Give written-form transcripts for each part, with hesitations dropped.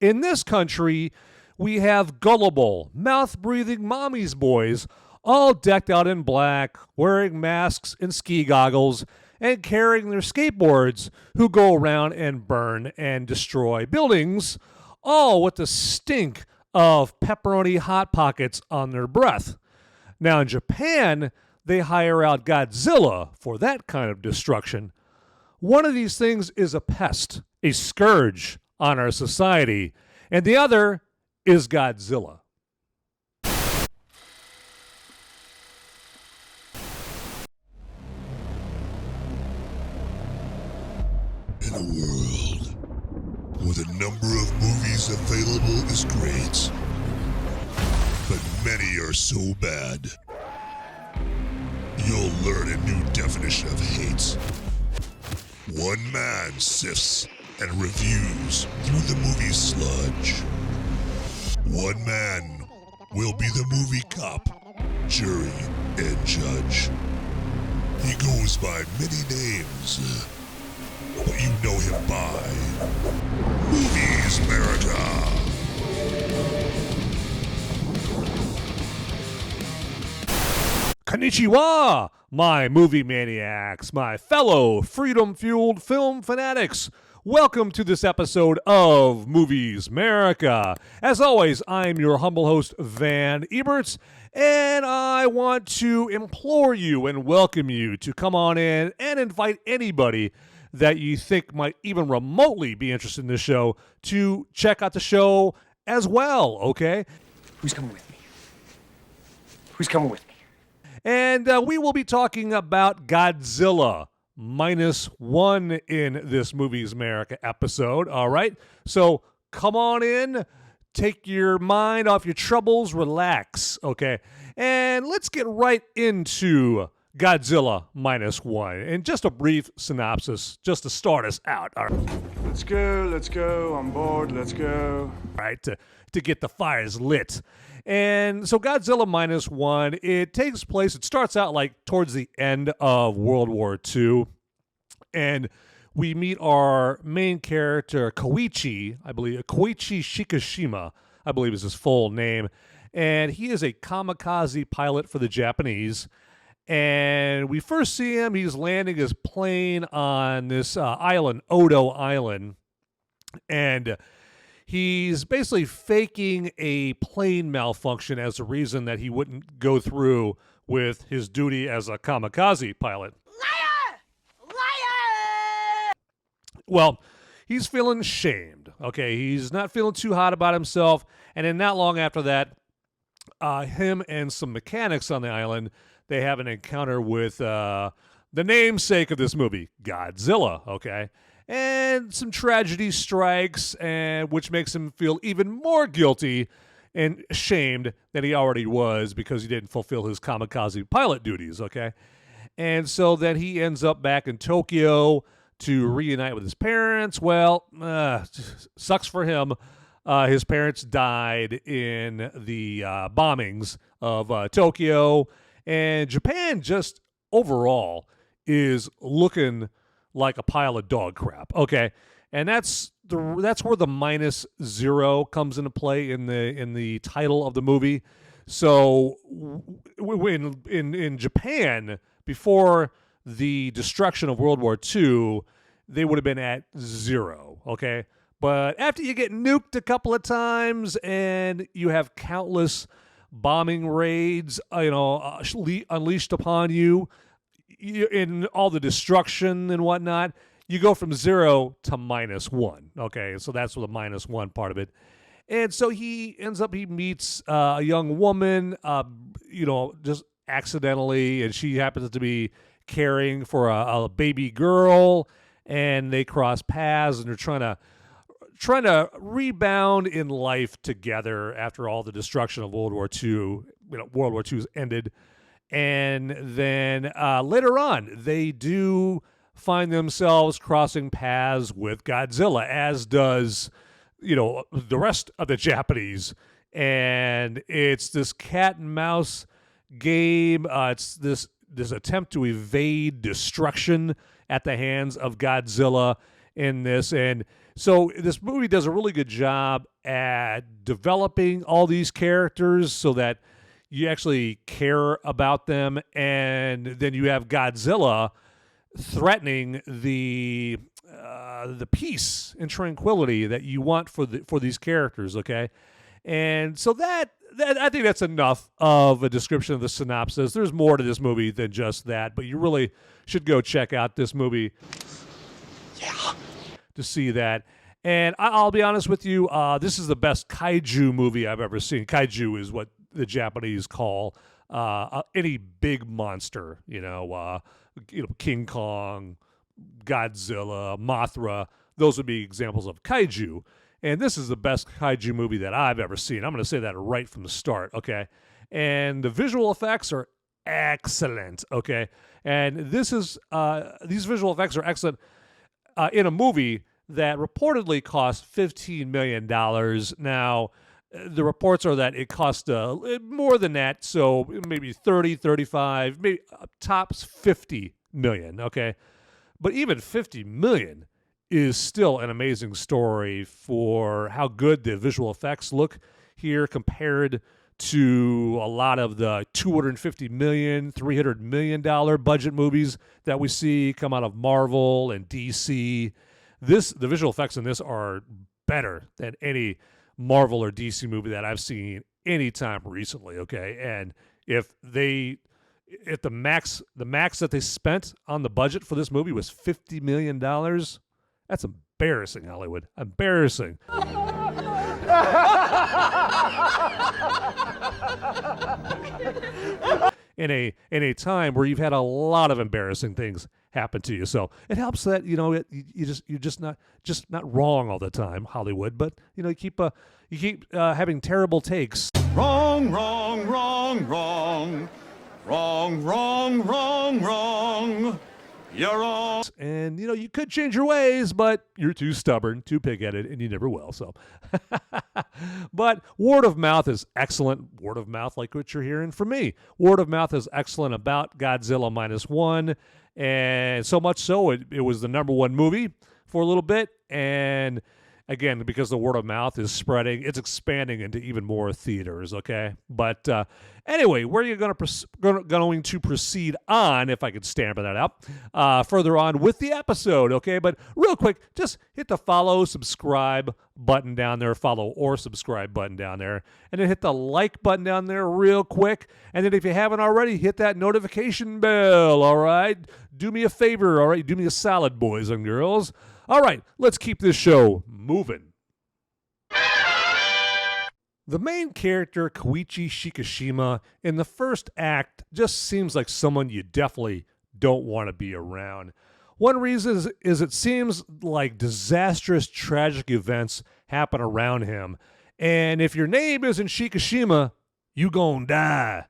In this country, we have gullible, mouth-breathing mommy's boys all decked out in black, wearing masks and ski goggles, and carrying their skateboards, who go around and burn and destroy buildings, all with the stink of pepperoni Hot Pockets on their breath. Now in Japan, they hire out Godzilla for that kind of destruction. One of these things is a pest, a scourge on our society, and the other is Godzilla. In a world where the number of movies available is great, but many are so bad, you'll learn a new definition of hate. One man sifts and reviews through the movie sludge. One man will be the movie cop, jury, and judge. He goes by many names, but you know him by Movies Merica. Konnichiwa, my movie maniacs, my fellow freedom-fueled film fanatics. Welcome to this episode of Movies Merica. As always, I'm your humble host, Van Ebert, and I want to implore you and welcome you to come on in and invite anybody that you think might even remotely be interested in this show to check out the show as well, okay? Who's coming with me? Who's coming with me? And we will be talking about Godzilla -1 in this Movies Merica episode, all right? So come on in, take your mind off your troubles, relax, okay? And let's get right into Godzilla -1. And just a brief synopsis, just to start us out, all right? Let's go, I'm bored, let's go. All right, to get the fires lit. And so Godzilla -1, it takes place, it starts out like towards the end of World War II. And we meet our main character, Koichi, I believe, Koichi Shikishima, I believe is his full name. And he is a kamikaze pilot for the Japanese. And we first see him, he's landing his plane on this island, Odo Island. And he's basically faking a plane malfunction as a reason that he wouldn't go through with his duty as a kamikaze pilot. Liar! Liar! Well, he's feeling shamed, okay? He's not feeling too hot about himself. And then not long after that, him and some mechanics on the island, they have an encounter with the namesake of this movie, Godzilla, okay? And some tragedy strikes, and which makes him feel even more guilty and ashamed than he already was because he didn't fulfill his kamikaze pilot duties, okay? And so then he ends up back in Tokyo to reunite with his parents. Well, sucks for him. His parents died in the bombings of Tokyo, and Japan just overall is looking like a pile of dog crap, okay? And that's where the -0 comes into play in the title of the movie. So in Japan, before the destruction of World War II, they would have been at 0, okay? But after you get nuked a couple of times and you have countless bombing raids, unleashed upon you, in all the destruction and whatnot, you go from 0 to -1. Okay, so that's the -1 part of it. And so he meets a young woman, just accidentally, and she happens to be caring for a baby girl, and they cross paths, and they're trying to rebound in life together after all the destruction of World War II. World War II's ended. And then later on, they do find themselves crossing paths with Godzilla, as does, the rest of the Japanese. And it's this cat and mouse game. It's this attempt to evade destruction at the hands of Godzilla in this. And So this movie does a really good job at developing all these characters so that you actually care about them, and then you have Godzilla threatening the peace and tranquility that you want for these characters. Okay, and so that I think that's enough of a description of the synopsis. There's more to this movie than just that, but you really should go check out this movie. Yeah. To see that. And I'll be honest with you, this is the best kaiju movie I've ever seen. Kaiju is what the Japanese call any big monster, King Kong, Godzilla, Mothra. Those would be examples of kaiju. And this is the best kaiju movie that I've ever seen. I'm going to say that right from the start, okay? And the visual effects are excellent, okay? And this is these visual effects are excellent in a movie that reportedly cost $15 million. Now, the reports are that it cost more than that, so maybe 30, 35, maybe tops 50 million, okay? But even 50 million is still an amazing story for how good the visual effects look here compared to a lot of the $250 million, $300 million budget movies that we see come out of Marvel and DC. The visual effects in this are better than any Marvel or DC movie that I've seen anytime recently, okay? And if the max that they spent on the budget for this movie was $50 million, that's embarrassing, Hollywood. Embarrassing. In a time where you've had a lot of embarrassing things happen to you, so it helps that you're just not wrong all the time, Hollywood. But you keep having terrible takes. Wrong, wrong, wrong, wrong, wrong, wrong, wrong, wrong. You're wrong. And you could change your ways, but you're too stubborn, too pig-headed, and you never will. So, but word of mouth is excellent. Word of mouth, like what you're hearing from me. Word of mouth is excellent about Godzilla -1, and so much so it was the #1 movie for a little bit. And again, because the word of mouth is spreading, it's expanding into even more theaters, okay? But anyway, where are you going to proceed on, if I could stammer that out, further on with the episode, okay? But real quick, just hit the follow, subscribe button down there, follow or subscribe button down there, and then hit the like button down there real quick. And then if you haven't already, hit that notification bell, all right? Do me a favor, all right? Do me a solid, boys and girls. All right, let's keep this show moving. The main character, Koichi Shikishima, in the first act just seems like someone you definitely don't want to be around. One reason is it seems like disastrous, tragic events happen around him. And if your name isn't Shikishima, you gon' die.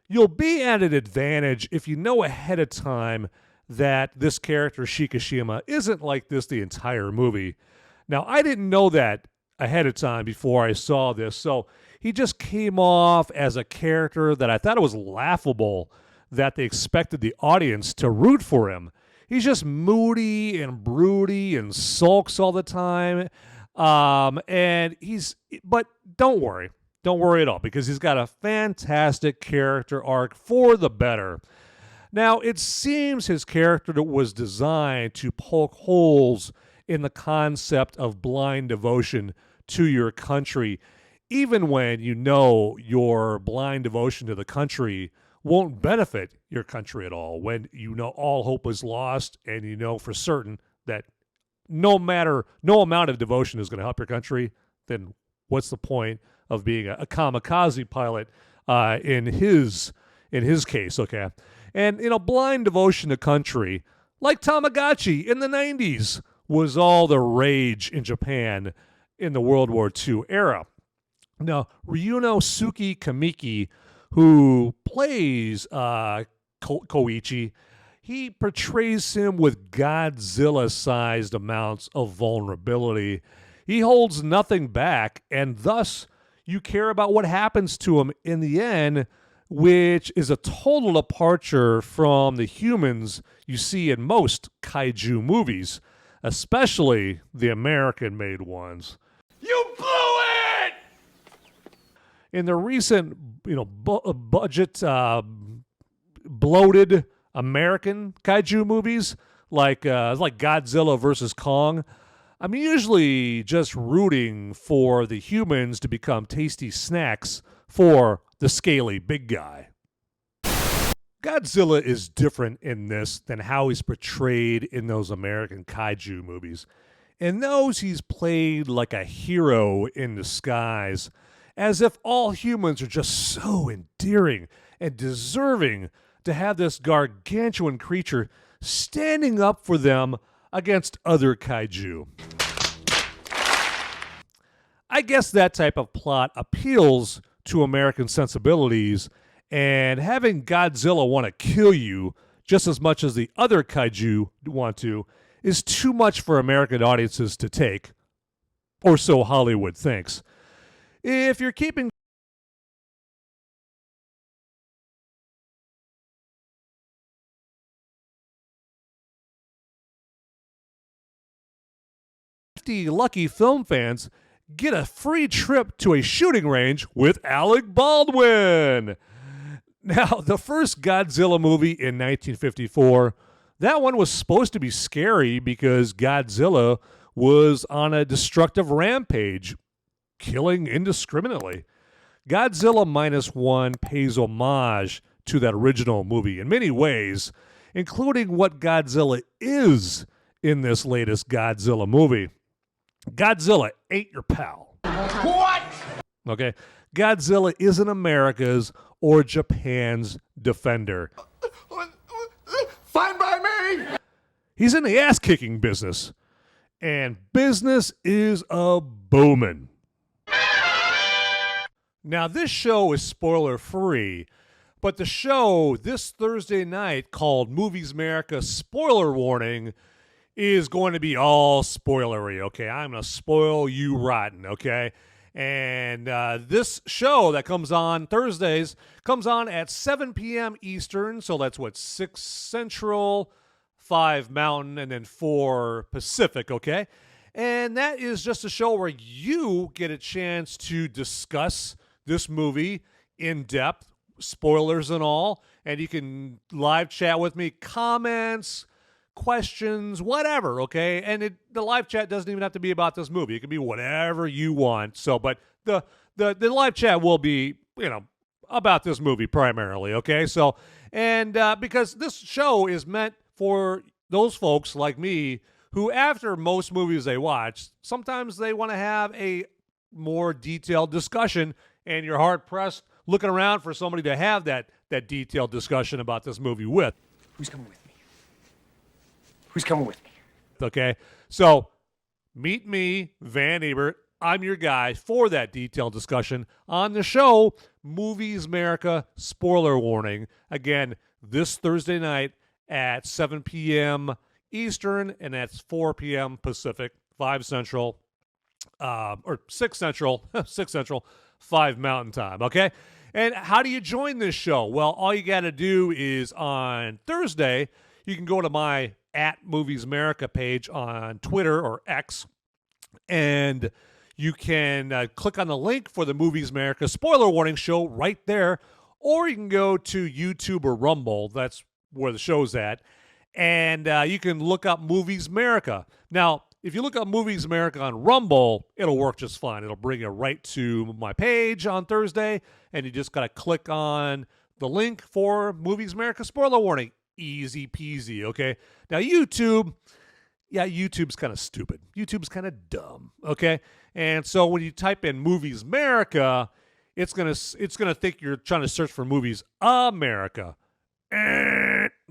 You'll be at an advantage if you know ahead of time that this character, Shikishima, isn't like this the entire movie. Now, I didn't know that ahead of time before I saw this, so he just came off as a character that I thought it was laughable that they expected the audience to root for him. He's just moody and broody and sulks all the time. But don't worry at all, because he's got a fantastic character arc for the better. Now, it seems his character was designed to poke holes in the concept of blind devotion to your country, even when you know your blind devotion to the country won't benefit your country at all, when you know all hope is lost and you know for certain that no amount of devotion is going to help your country, then what's the point of being a kamikaze pilot in his case, okay? And, blind devotion to country, like Tamagotchi in the 90s, was all the rage in Japan in the World War II era. Now, Ryunosuke Kamiki, who plays Koichi, he portrays him with Godzilla-sized amounts of vulnerability. He holds nothing back, and thus you care about what happens to him in the end, which is a total departure from the humans you see in most kaiju movies. especially the American-made ones. You blew it! In the recent, budget bloated American kaiju movies, like Godzilla versus Kong, I'm usually just rooting for the humans to become tasty snacks for the scaly big guy. Godzilla is different in this than how he's portrayed in those American kaiju movies. In those, he's played like a hero in disguise, as if all humans are just so endearing and deserving to have this gargantuan creature standing up for them against other kaiju. I guess that type of plot appeals to American sensibilities, and having Godzilla want to kill you just as much as the other kaiju want to is too much for American audiences to take, or so Hollywood thinks. If you're keeping lucky film fans get a free trip to a shooting range with Alec Baldwin. Now, the first Godzilla movie in 1954, that one was supposed to be scary because Godzilla was on a destructive rampage, killing indiscriminately. Godzilla -1 pays homage to that original movie in many ways, including what Godzilla is in this latest Godzilla movie. Godzilla ain't your pal. What? Okay? Godzilla isn't America's or Japan's defender. Fine by me! He's in the ass-kicking business. And business is a booming. Now, this show is spoiler-free, but the show this Thursday night called Movies Merica Spoiler Warning is going to be all spoilery, okay? I'm going to spoil you rotten, okay? And this show that comes on Thursdays comes on at 7 p.m. Eastern, so that's 6 Central, 5 Mountain, and then 4 Pacific, okay? And that is just a show where you get a chance to discuss this movie in depth, spoilers and all, and you can live chat with me, comments, questions, whatever, okay? And the live chat doesn't even have to be about this movie. It can be whatever you want. So, but the live chat will be, about this movie primarily, okay? So, and because this show is meant for those folks like me who, after most movies they watch, sometimes they want to have a more detailed discussion, and you're hard-pressed looking around for somebody to have that detailed discussion about this movie with. Who's coming with me? Who's coming with me? Okay, so meet me, Van Ebert. I'm your guy for that detailed discussion on the show, Movies Merica Spoiler Warning. Again, this Thursday night at 7 p.m. Eastern, and that's 4 p.m. Pacific, 5 Central, or 6 Central, 6 Central, 5 Mountain Time, okay? And how do you join this show? Well, all you got to do is on Thursday, you can go to my @MoviesMerica page on Twitter or X, and you can click on the link for the Movies Merica Spoiler Warning show right there, or you can go to YouTube or Rumble. That's where the show's at, and you can look up Movies Merica. Now, if you look up Movies Merica on Rumble, it'll work just fine. It'll bring you right to my page on Thursday, and you just got to click on the link for Movies Merica Spoiler Warning. Easy peasy, okay? Now, YouTube's kind of stupid. YouTube's kind of dumb, okay? And so when you type in Movies Merica, it's gonna think you're trying to search for Movies America.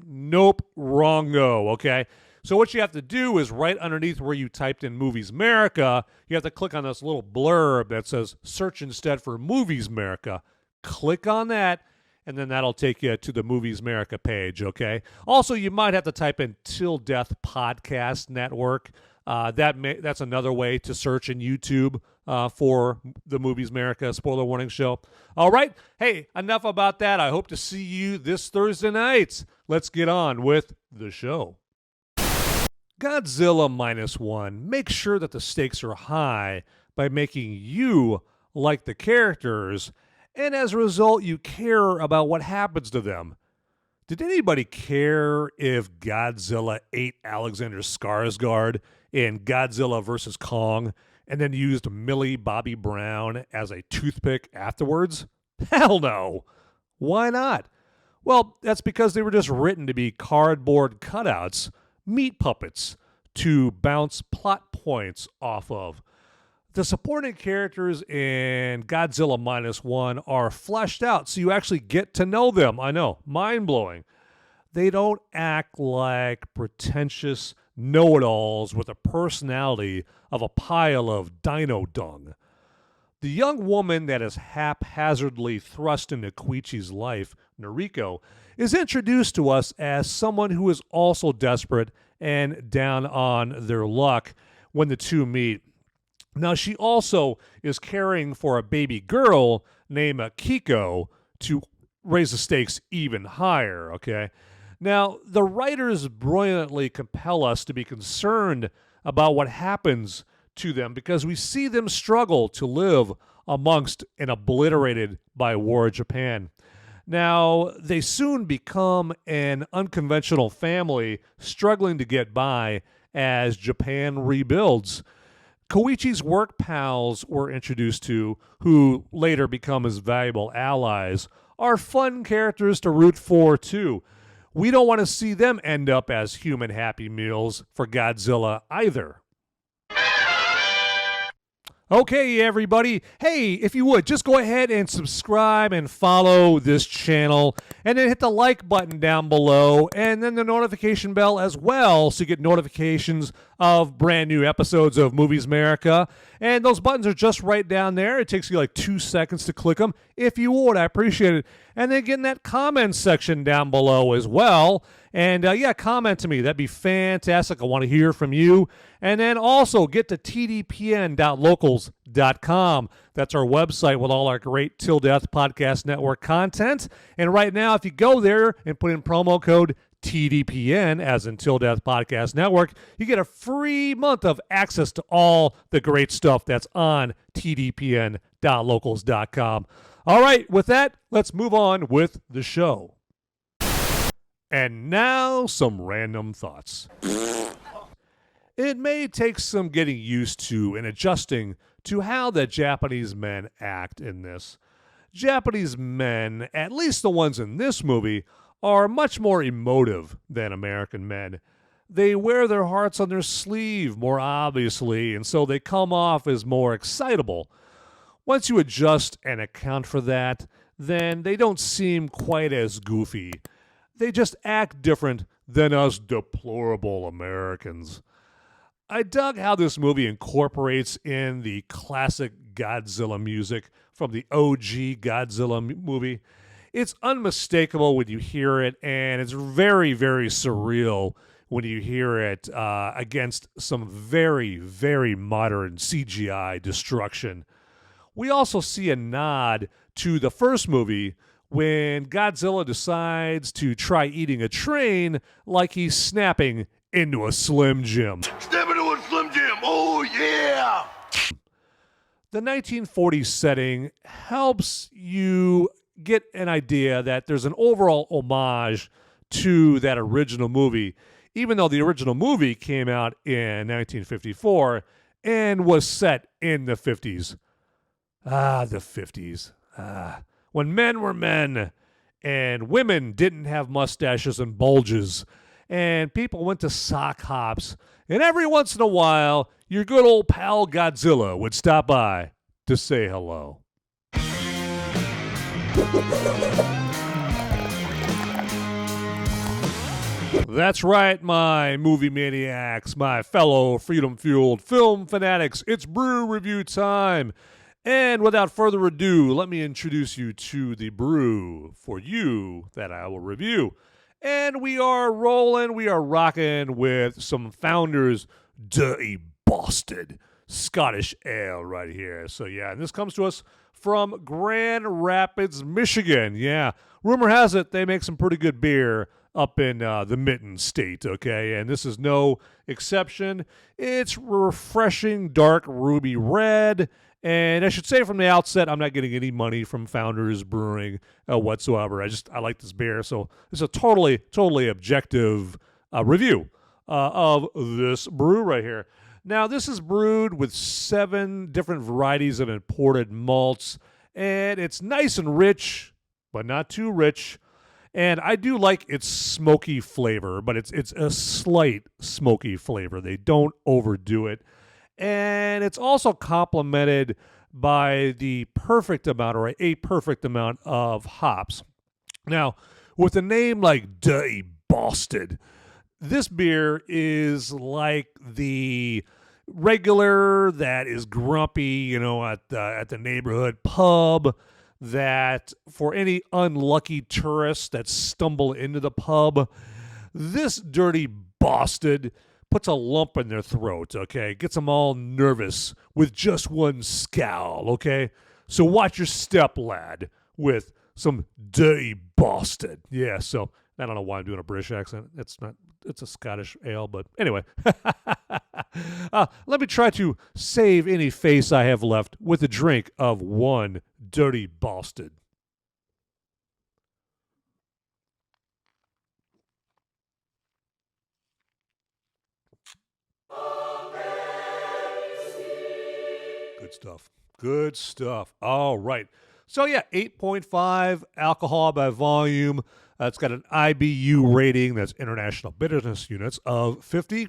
Nope, wrong-o, okay? So what you have to do is right underneath where you typed in Movies Merica, you have to click on this little blurb that says search instead for Movies Merica. Click on that, and then that'll take you to the Movies Merica page, okay? Also, you might have to type in Till Death Podcast Network. That's another way to search in YouTube for the Movies Merica Spoiler Warning show. All right. Hey, enough about that. I hope to see you this Thursday night. Let's get on with the show. Godzilla Minus One makes sure that the stakes are high by making you like the characters, and as a result, you care about what happens to them. Did anybody care if Godzilla ate Alexander Skarsgård in Godzilla vs. Kong and then used Millie Bobby Brown as a toothpick afterwards? Hell no. Why not? Well, that's because they were just written to be cardboard cutouts, meat puppets, to bounce plot points off of. The supporting characters in Godzilla Minus One are fleshed out so you actually get to know them. I know, mind-blowing. They don't act like pretentious know-it-alls with the personality of a pile of dino dung. The young woman that is haphazardly thrust into Koichi's life, Noriko, is introduced to us as someone who is also desperate and down on their luck when the two meet. Now, she also is caring for a baby girl named Kiko to raise the stakes even higher, okay? Now, the writers brilliantly compel us to be concerned about what happens to them because we see them struggle to live amongst an obliterated by war Japan. Now, they soon become an unconventional family struggling to get by as Japan rebuilds. Koichi's work pals we're introduced to, who later become his valuable allies, are fun characters to root for, too. We don't want to see them end up as human Happy Meals for Godzilla either. Okay, everybody. Hey, if you would, just go ahead and subscribe and follow this channel, and then hit the like button down below, and then the notification bell as well, so you get notifications of brand new episodes of Movies Merica. And those buttons are just right down there. It takes you like 2 seconds to click them. If you would, I appreciate it. And then get in that comment section down below as well. And yeah, comment to me. That'd be fantastic. I want to hear from you. And then also get to tdpn.locals.com. That's our website with all our great Till Death Podcast Network content. And right now, if you go there and put in promo code TDPN, as in Till Death Podcast Network, you get a free month of access to all the great stuff that's on tdpn.locals.com. All right, with that, let's move on with the show. And now, some random thoughts. It may take some getting used to and adjusting to how the Japanese men act in this. Japanese men, at least the ones in this movie, are much more emotive than American men. They wear their hearts on their sleeve more obviously, and so they come off as more excitable. Once you adjust and account for that, then they don't seem quite as goofy. They just act different than us deplorable Americans. I dug how this movie incorporates in the classic Godzilla music from the OG Godzilla movie. It's unmistakable when you hear it, and it's very, very surreal when you hear it against some very, very modern CGI destruction. We also see a nod to the first movie when Godzilla decides to try eating a train like he's snapping into a Slim Jim. Step into a Slim Jim. Oh, yeah. The 1940s setting helps you get an idea that there's an overall homage to that original movie, even though the original movie came out in 1954 and was set in the 50s. Ah, the 50s. When men were men and women didn't have mustaches and bulges and people went to sock hops, and every once in a while your good old pal Godzilla would stop by to say hello. That's right, my movie maniacs, my fellow freedom-fueled film fanatics. It's brew review time. And without further ado, let me introduce you to the brew for you that I will review. And we are rolling, we are rocking with some Founders Dirty Bastard Scottish Ale right here. So yeah, and this comes to us from Grand Rapids, Michigan. Yeah, rumor has it they make some pretty good beer up in the Mitten State, okay? And this is no exception. It's refreshing dark ruby red. And I should say from the outset, I'm not getting any money from Founders Brewing whatsoever. I like this beer. So it's a totally objective review of this brew right here. Now, this is brewed with 7 different varieties of imported malts. And it's nice and rich, but not too rich. And I do like its smoky flavor, but it's a slight smoky flavor. They don't overdo it. And it's also complemented by the perfect amount or a perfect amount of hops. Now, with a name like Dirty Bastard, this beer is like the regular that is grumpy, at the neighborhood pub, that for any unlucky tourists that stumble into the pub, this Dirty Bastard puts a lump in their throat, okay? Gets them all nervous with just one scowl, okay? So watch your step, lad, with some Dirty Bastard. Yeah, so I don't know why I'm doing a British accent. It's a Scottish ale, but anyway. Let me try to save any face I have left with a drink of one Dirty Bastard. Good stuff. All right. So, yeah, 8.5 alcohol by volume. It's got an IBU rating, that's International Bitterness Units, of 50.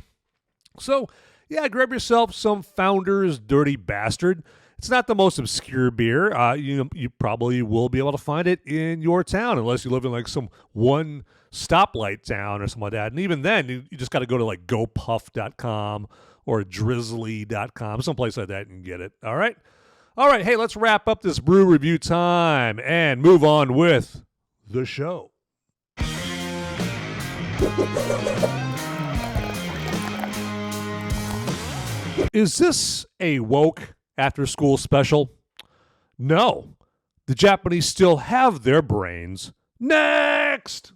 So, yeah, grab yourself some Founders Dirty Bastard. It's not the most obscure beer. You probably will be able to find it in your town, unless you live in like some one stoplight town or something like that. And even then, you just got to go to like gopuff.com or drizzly.com, someplace like that, and get it. All right? All right, hey, let's wrap up this brew review time and move on with the show. Is this a woke after-school special? No. The Japanese still have their brains. Next!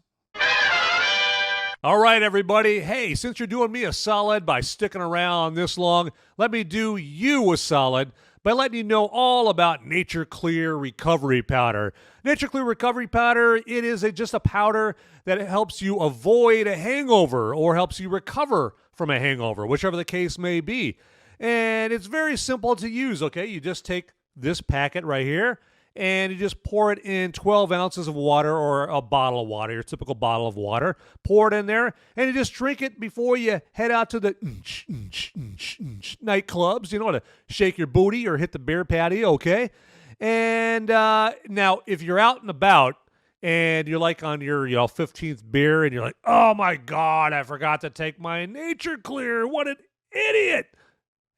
All right, everybody. Hey, since you're doing me a solid by sticking around this long, let me do you a solid by letting you know all about Nature Clear Recovery Powder. Nature Clear Recovery Powder, it is just a powder that helps you avoid a hangover or helps you recover from a hangover, whichever the case may be. And it's very simple to use, okay? You just take this packet right here, and you just pour it in 12 ounces of water or a bottle of water, your typical bottle of water. Pour it in there, and you just drink it before you head out to the nightclubs. You know, to shake your booty or hit the beer patio, okay? And now, if you're out and about, and you're like on your 15th beer, and you're like, oh my God, I forgot to take my Nature Clear. What an idiot.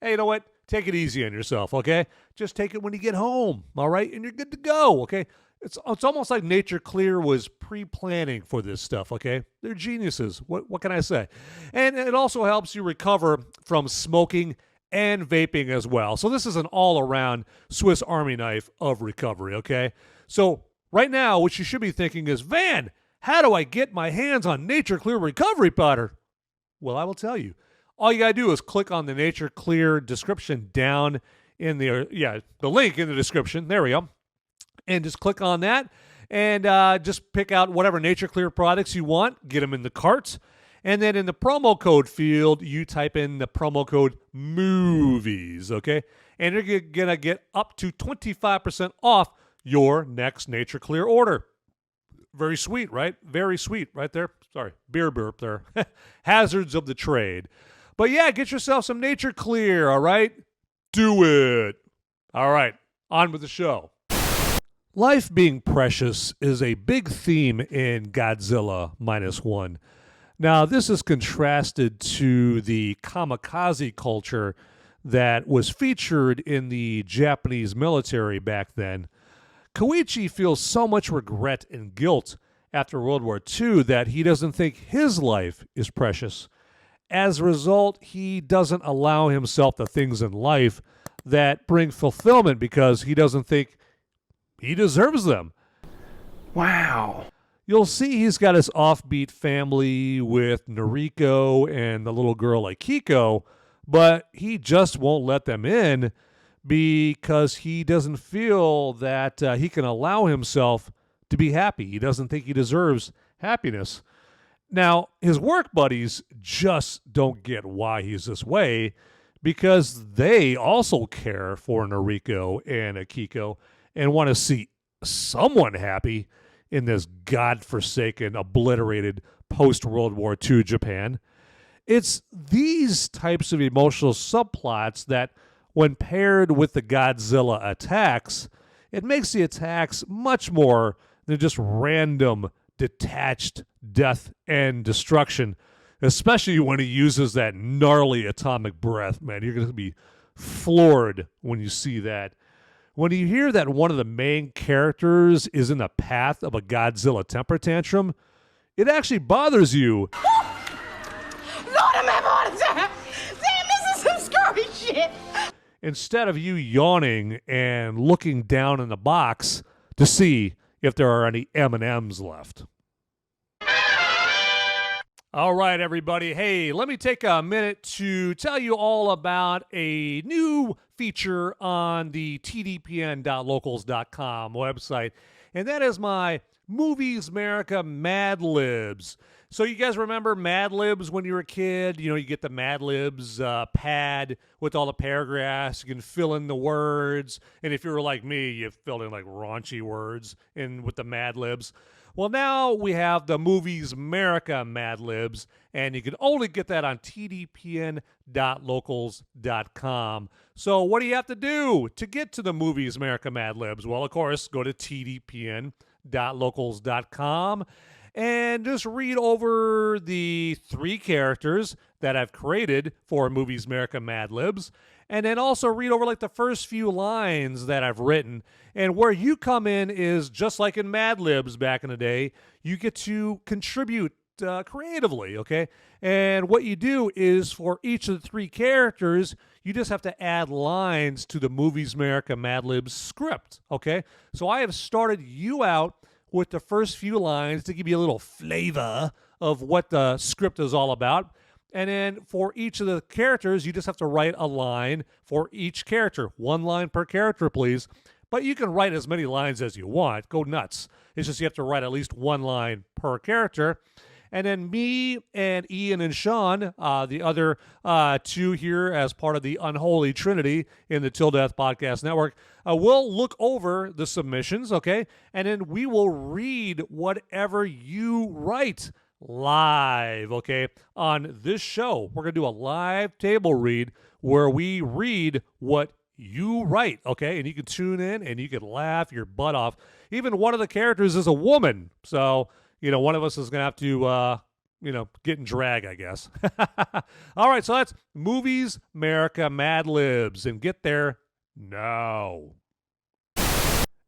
Hey, you know what? Take it easy on yourself, okay? Just take it when you get home, all right? And you're good to go, okay? It's almost like Nature Clear was pre-planning for this stuff, okay? They're geniuses. What can I say? And it also helps you recover from smoking and vaping as well. So this is an all-around Swiss Army knife of recovery, okay? So right now, what you should be thinking is, Van, how do I get my hands on Nature Clear Recovery Powder? Well, I will tell you. All you got to do is click on the Nature Clear description down in the link in the description. There we go. And just click on that and just pick out whatever Nature Clear products you want. Get them in the cart. And then in the promo code field, you type in the promo code MOVIES, okay? And you're going to get up to 25% off your next Nature Clear order. Very sweet, right? Very sweet right there. Sorry, beer burp there. Hazards of the trade. But yeah, get yourself some Nature Clear, all right? Do it. All right, on with the show. Life being precious is a big theme in Godzilla -1. Now, this is contrasted to the kamikaze culture that was featured in the Japanese military back then. Koichi feels so much regret and guilt after World War II that he doesn't think his life is precious. As a result, he doesn't allow himself the things in life that bring fulfillment because he doesn't think he deserves them. Wow. you'll see he's got his offbeat family with Noriko and the little girl Akiko, but he just won't let them in because he doesn't feel that he can allow himself to be happy. He doesn't think he deserves happiness. Now, his work buddies just don't get why he's this way because they also care for Noriko and Akiko and want to see someone happy in this godforsaken, obliterated post-World War II Japan. It's these types of emotional subplots that, when paired with the Godzilla attacks, it makes the attacks much more than just random, detached death and destruction, especially when he uses that gnarly atomic breath. Man, you're going to be floored when you see that. When you hear that one of the main characters is in the path of a Godzilla temper tantrum, it actually bothers you. Lord, I'm having a heart attack. Damn, this is some scary shit. Instead of you yawning and looking down in the box to see if there are any M&Ms left. All right, everybody. Hey, let me take a minute to tell you all about a new feature on the tdpn.locals.com website, and that is my Movies Merica Mad Libs. So you guys remember Mad Libs when you were a kid? You know, you get the Mad Libs pad with all the paragraphs. You can fill in the words, and if you were like me, you filled in like raunchy words in with the Mad Libs. Well, now we have the Movies Merica Mad Libs, and you can only get that on tdpn.locals.com. So what do you have to do to get to the Movies Merica Mad Libs? Well, of course, go to tdpn.locals.com and just read over the 3 characters that I've created for Movies Merica Mad Libs. And then also read over like the first few lines that I've written. And where you come in is just like in Mad Libs back in the day, you get to contribute creatively, okay? And what you do is for each of the 3 characters, you just have to add lines to the Movies Merica Mad Libs script, okay? So I have started you out with the first few lines to give you a little flavor of what the script is all about. And then for each of the characters, you just have to write a line for each character. 1 line per character, please. But you can write as many lines as you want. Go nuts. It's just you have to write at least 1 line per character. And then me and Ian and Sean, the other 2 here as part of the Unholy Trinity in the Till Death Podcast Network, we'll look over the submissions, okay? And then we will read whatever you write live, okay, on this show. We're going to do a live table read where we read what you write, okay? And you can tune in and you can laugh your butt off. Even one of the characters is a woman. So, you know, one of us is going to have to, get in drag, I guess. All right, so that's Movies Merica Mad Libs. And get there now.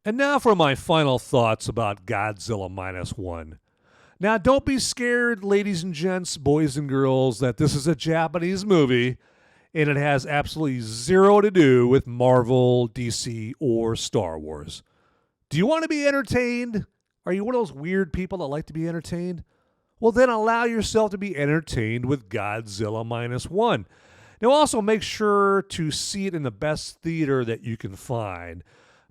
And now for my final thoughts about Godzilla -1. Now, don't be scared, ladies and gents, boys and girls, that this is a Japanese movie and it has absolutely zero to do with Marvel, DC, or Star Wars. Do you want to be entertained? Are you one of those weird people that like to be entertained? Well, then allow yourself to be entertained with Godzilla -1. Now, also make sure to see it in the best theater that you can find.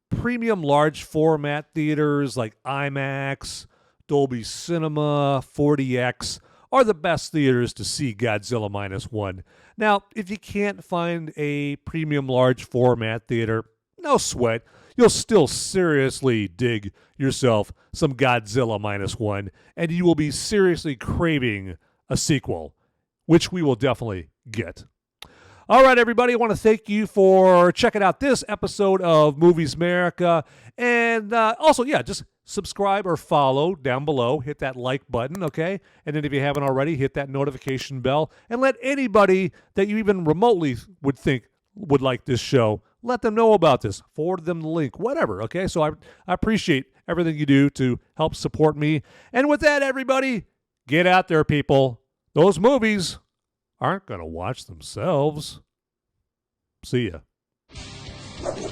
Premium large format theaters like IMAX, Dolby Cinema, 4DX are the best theaters to see Godzilla -1. Now, if you can't find a premium large format theater, no sweat. You'll still seriously dig yourself some Godzilla -1, and you will be seriously craving a sequel, which we will definitely get. All right, everybody, I want to thank you for checking out this episode of Movies Merica. And also, just subscribe or follow down below. Hit that like button, okay? And then if you haven't already, hit that notification bell. And let anybody that you even remotely would think would like this show, let them know about this. Forward them the link, whatever, okay? So I appreciate everything you do to help support me. And with that, everybody, get out there, people. Those movies aren't going to watch themselves. See ya.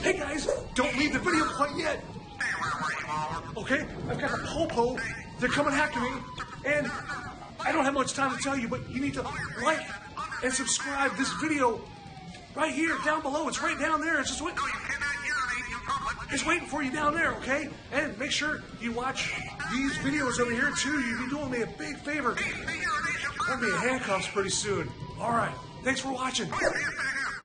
Hey guys, don't leave the video quite yet. Okay, I've got the popo They're coming after me, and I don't have much time to tell you, but you need to like and subscribe this video right here, down below. It's right down there. It's just waiting. It's waiting for you down there, okay? And make sure you watch these videos over here too. You'll be doing me a big favor. I'll be in handcuffs pretty soon. All right. Thanks for watching.